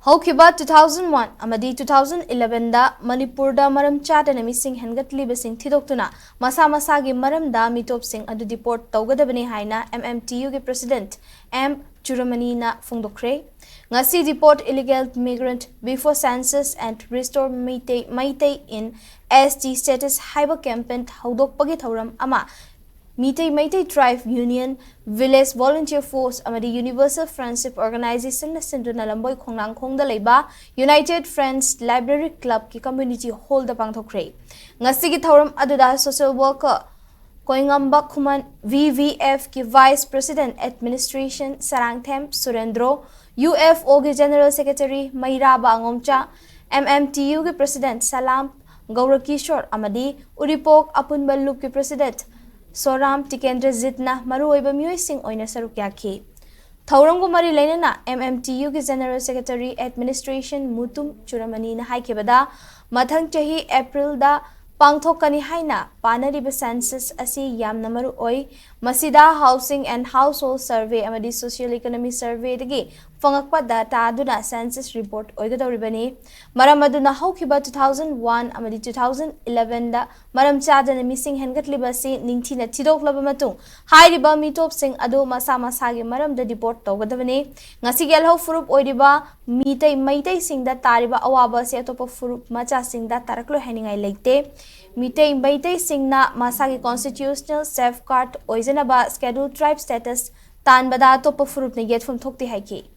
Hokiba 2001 amadi 2011 da Manipur da Maram chadana mising hengatliba sing thidoktuna Masagi Maram da Meetop sing adu Deport Tougadabani haina MMTU ge President M Churamani na fungdokre ngasi deport illegal migrant before census and restore Meitei in ST status haiba campaign haudokpagi thauram ama Meitei Tribe Union, Village Volunteer Force, amadi Universal Friendship Organization na sinduna lamboy khongnang khongda leiba United Friends Library Club ki community hall da pangthokre. Ngasi gi thauram aduda social worker Koingamba Khuman VVF ki Vice President Administration Sarangthem Surendro, UFO ki General Secretary Mairaba Angomcha, MMTU ki President Salam Gaurakishore amadi Uripok Apunballup ki President Soram Tikendra Zitna Maruiba Muising Oina Sarukyaki. Taurango Mari Lenana, MMTU ki General Secretary Administration Mutum Churamani na Haikebada, Mathang Chahi April da Pangthokani Haina, Panariba Census Asi Yam Namaru Oi, Masida Housing and Household Survey Amadi Social Economy Survey Dagi, Fangakpa data aduna Census Report Oigadoribani, Maramaduna Hokiba 2001 Amadi 2011 da Maram Chadana missing Hengatlibasi Nintina Tidok Labamatung, High Riba Meetop sing Ado Masagi Maram the Deport Tougadabani, Nasigal Ho Furup Oidiba, Meitei sing that Tariba Awaba Setopo Furup Macha sing that Taraklo Henning I Lake. Meitei sing na Masagi constitutional safeguard Oizenaba scheduled tribe status Tan Bada Topo Furup Neget from Tokti Haiki.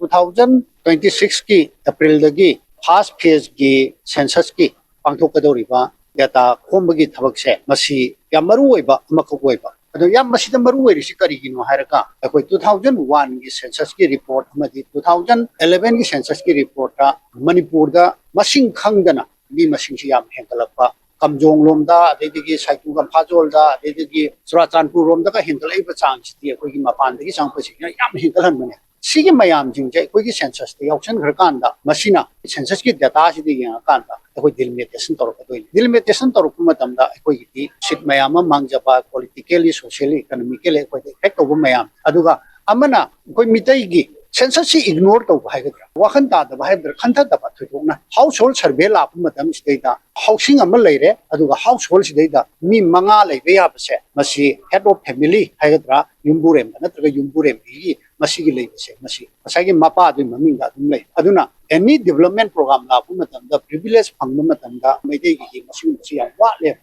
2026 की अप्रैल दगी first phase की census की पांथोकदोरिबा data खोमबगी थबक से मसी या मरुओइबा अमखोइबा अदो या मसीदा मरुओइरिसि करिगिनो हारका अखोइ 2001 की census की report अमदि 2011 की सेंसस की रिपोर्ट ता मणिपुर दा मसिंग खंगदना मी मसिंग सि याम हेंगलपा कमजोंग लोमदा अदेदगी साइतु गंफाजोलदा अदेदगी चुराचानपुर रोमदा का हेंगलैबा चांगसिति अखोइगी मपानदगी चांगपसि याम हेंगलहनबने सिगी मयाम जिंजे कोई सेंसस ते ऑप्शन घरकांदा मसिना सेंसस की डेटा सिदि यांकांदा कोई डिलिमिटेशन तोरकदोइ डिलिमिटेशन तोरकु मतमदा कोई की सिट मयाम मांगजबा पॉलिटिकली सोशली इकोनॉमिकली कोई इफेक्ट ओब मयाम अदुगा अमना कोई मितैगी सेंसस सी इग्नोर तो भाइगद्रा वाखन ताद भाइद्र खंथा दबा थोना हाउस होल्ड सर्वे लाप मतम सिदैदा हाउसिंग अम लेरे अदुगा हाउस होल्ड सिदैदा मी मंगा लेबे याबसे मसी हेड ऑफ फैमिली हाइगद्रा युम्बुरेम नत्रगा युम्बुरेम की मसीगी लेबसे मसी मसागी मपा दु ममिंगा दुम ले अदुना एनी डेवलपमेंट प्रोग्राम लाप मतम द प्रिविलेज फंग मतम द मैदे की मसी या वाले